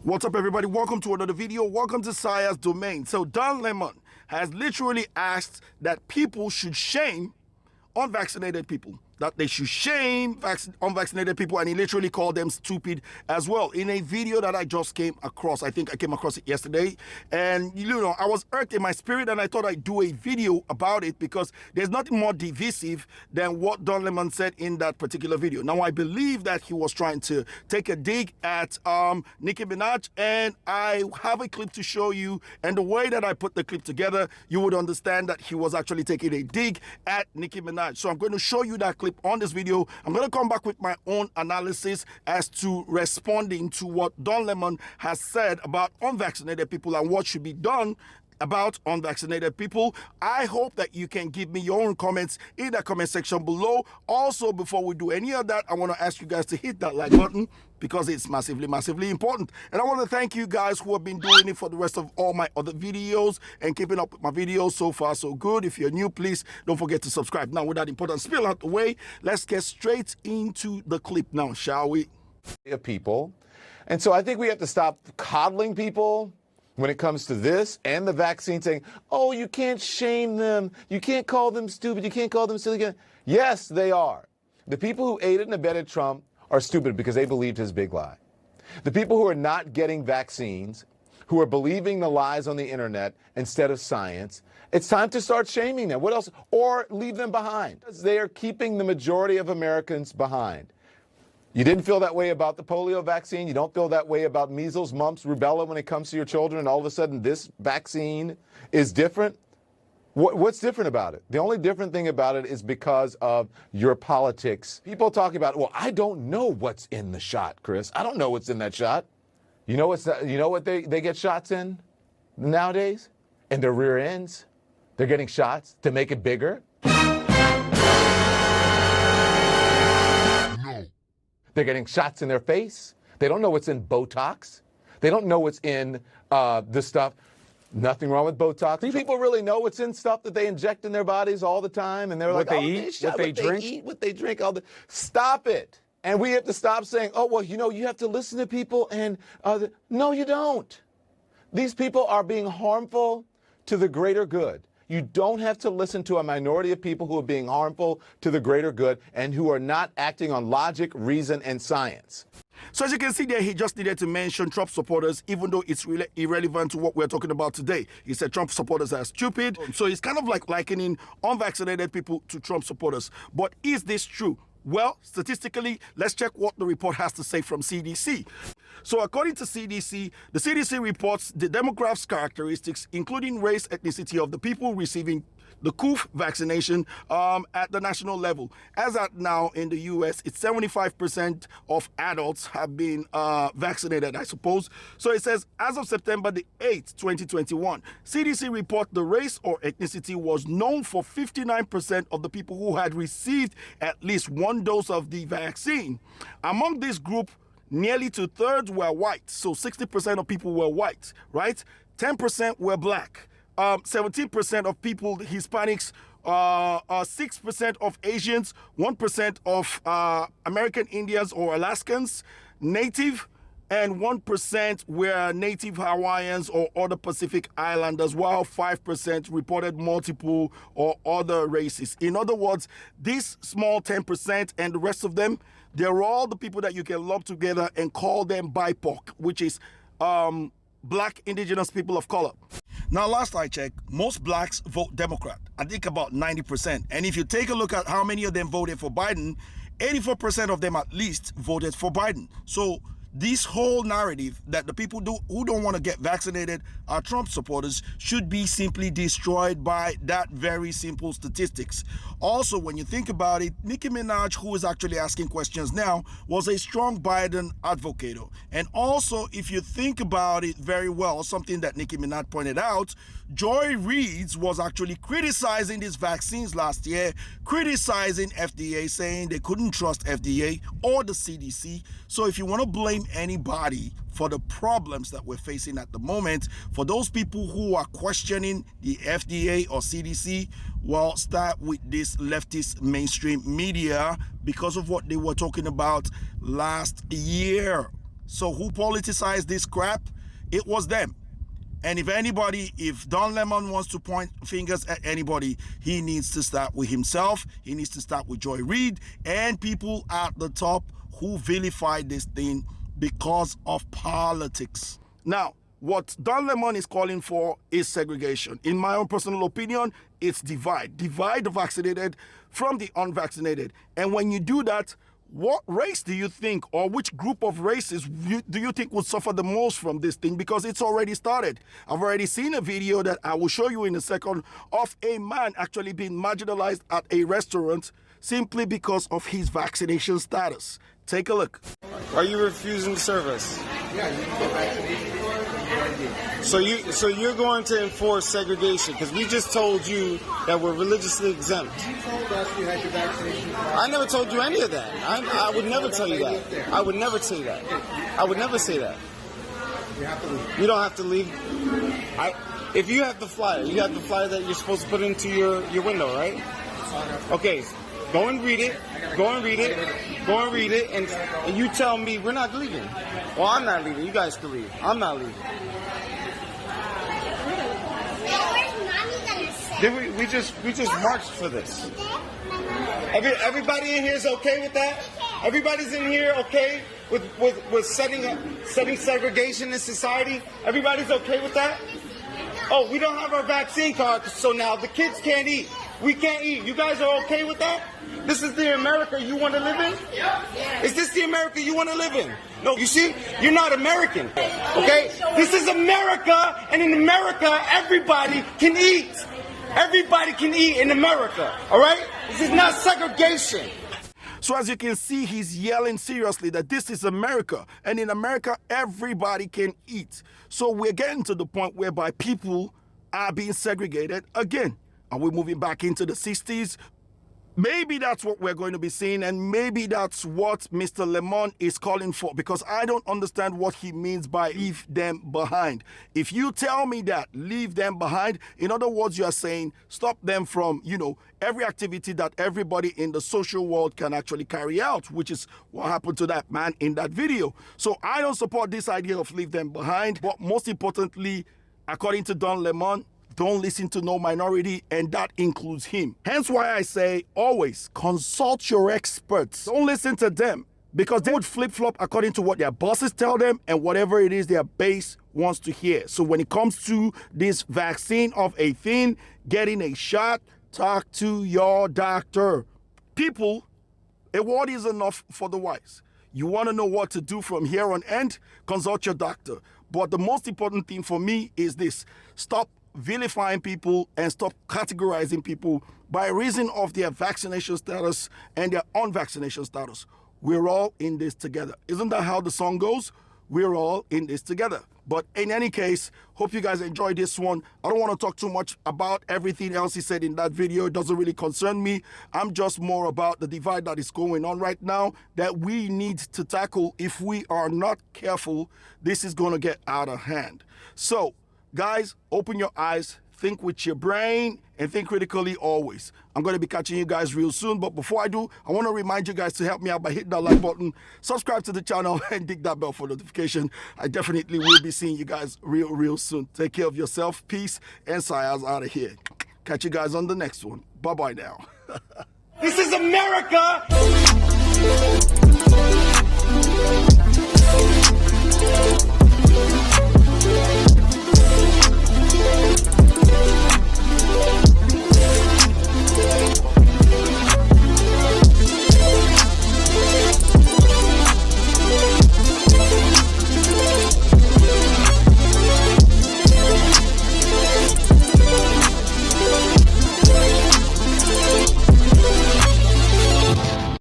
What's up, everybody? Welcome to another video. Welcome to Saya's Domain. So Don Lemon has literally asked that people should shame unvaccinated people, that they should shame unvaccinated people, and he literally called them stupid as well in a video that I just came across. I think I came across it yesterday, and I was irked in my spirit, and I thought I'd do a video about it because there's nothing more divisive than what Don Lemon said in that particular video. Now, I believe that he was trying to take a dig at Nicki Minaj, and I have a clip to show you, and the way that I put the clip together, you would understand that he was actually taking a dig at Nicki Minaj. So I'm going to show you that clip on this video. I'm going to come back with my own analysis as to responding to what Don Lemon has said about unvaccinated people and what should be done about unvaccinated people. I hope that you can give me your own comments in the comment section below. Also, before we do any of that, I want to ask you guys to hit that like button because it's massively important. And I want to thank you guys who have been doing it for the rest of all my other videos and keeping up with my videos. So far, so good. If you're new, please don't forget to subscribe. Now, with that important spiel out the way, let's get straight into the clip now, shall we? People. And so I think we have to stop coddling people when it comes to this and the vaccine, saying, oh, you can't shame them. You can't call them stupid. You can't call them silly. Yes, they are. The people who aided and abetted Trump are stupid because they believed his big lie. The people who are not getting vaccines, who are believing the lies on the internet instead of science, it's time to start shaming them. What else? Or leave them behind. They are keeping the majority of Americans behind. You didn't feel that way about the polio vaccine. You don't feel that way about measles, mumps, rubella when it comes to your children, and all of a sudden this vaccine is different. What's different about it? The only different thing about it is because of your politics. People talking about, well, I don't know what's in the shot, Chris. I don't know what's in that shot. You know what they get shots in nowadays? In their rear ends. They're getting shots to make it bigger. They're getting shots in their face. They don't know what's in Botox. They don't know what's in this stuff. Nothing wrong with Botox. People really know what's in stuff that they inject in their bodies all the time, and they're like, what they drink. Stop it. And we have to stop saying, oh, well, you have to listen to people, and no, you don't. These people are being harmful to the greater good. You don't have to listen to a minority of people who are being harmful to the greater good and who are not acting on logic, reason, and science. So as you can see there, he just needed to mention Trump supporters, even though it's really irrelevant to what we're talking about today. He said Trump supporters are stupid. So he's kind of like likening unvaccinated people to Trump supporters. But is this true? Well, statistically, let's check what the report has to say from CDC. So according to CDC, the CDC reports the demographics characteristics, including race, ethnicity of the people receiving the COV vaccination at the national level. As at now in the US, it's 75% of adults have been vaccinated, I suppose. So it says, as of September the 8th, 2021, CDC report the race or ethnicity was known for 59% of the people who had received at least one dose of the vaccine. Among this group, nearly 2/3 were white. So 60% of people were white, right? 10% were black. 17% of people, Hispanics, 6% of Asians, 1% of American Indians or Alaskans, Native, and 1% were Native Hawaiians or other Pacific Islanders, while 5% reported multiple or other races. In other words, this small 10% and the rest of them, they're all the people that you can lump together and call them BIPOC, which is Black Indigenous People of Color. Now, last I checked, most blacks vote Democrat. I think about 90%. And if you take a look at how many of them voted for Biden, 84% of them at least voted for Biden. So this whole narrative that the people who don't want to get vaccinated are Trump supporters should be simply destroyed by that very simple statistics. Also, when you think about it, Nicki Minaj, who is actually asking questions now, was a strong Biden advocate. And also, if you think about it very well, something that Nicki Minaj pointed out, Joy Reid was actually criticizing these vaccines last year, criticizing FDA, saying they couldn't trust FDA or the CDC. So if you want to blame anybody for the problems that we're facing at the moment, for those people who are questioning the FDA or CDC, well, start with this leftist mainstream media because of what they were talking about last year. So who politicized this crap? It was them. And if Don Lemon wants to point fingers at anybody, he needs to start with himself. He needs to start with Joy Reid and people at the top who vilified this thing because of politics. Now, what Don Lemon is calling for is segregation. In my own personal opinion, it's divide. Divide the vaccinated from the unvaccinated. And when you do that, what race do you think, or which group of races do you think would suffer the most from this thing? Because it's already started. I've already seen a video that I will show you in a second of a man actually being marginalized at a restaurant simply because of his vaccination status. Take a look. Are you refusing to serve us? Yeah, you can get vaccinated. So you're going to enforce segregation because we just told you that we're religiously exempt. You told us you had your vaccination card. I never told you any of that. I would never tell you that. I would never say that. I would never say that. You have to leave. You don't have to leave. If you have the flyer, you have the flyer that you're supposed to put into your window, right? Okay, go and read it. Go and read it. Go and read it, and you tell me we're not leaving. Well, I'm not leaving. You guys can leave. I'm not leaving. We just marched for this. Everybody in here is okay with that? Everybody's in here okay with setting segregation in society? Everybody's okay with that? Oh, we don't have our vaccine card, so now the kids can't eat. We can't eat. You guys are okay with that? This is the America you want to live in? Is this the America you want to live in? No, you see, you're not American, okay? This is America, and in America, everybody can eat. Everybody can eat in America, all right? This is not segregation. So as you can see, he's yelling seriously that this is America, and in America, everybody can eat. So we're getting to the point whereby people are being segregated again. Are we moving back into the 60s? Maybe that's what we're going to be seeing, and maybe that's what Mr. Lemon is calling for, because I don't understand what he means by leave them behind. If you tell me that, leave them behind, in other words, you are saying stop them from, every activity that everybody in the social world can actually carry out, which is what happened to that man in that video. So I don't support this idea of leave them behind, but most importantly, according to Don Lemon, don't listen to no minority, and that includes him. Hence why I say always consult your experts. Don't listen to them, because they would flip-flop according to what their bosses tell them and whatever it is their base wants to hear. So when it comes to this vaccine of a thing, getting a shot, talk to your doctor. People, a word is enough for the wise. You want to know what to do from here on end? Consult your doctor. But the most important thing for me is this: stop vilifying people and stop categorizing people by reason of their vaccination status and their unvaccination status. We're all in this together. Isn't that how the song goes? We're all in this together. But in any case, hope you guys enjoyed this one. I don't want to talk too much about everything else he said in that video. It doesn't really concern me. I'm just more about the divide that is going on right now that we need to tackle. If we are not careful, this is going to get out of hand. So, guys, open your eyes, think with your brain, and think critically always. I'm going to be catching you guys real soon, but before I do, I want to remind you guys to help me out by hitting that like button, subscribe to the channel, and dig that bell for notification. I definitely will be seeing you guys real soon. Take care of yourself, peace, and Sayas out of here. Catch you guys on the next one. Bye-bye now. This is America!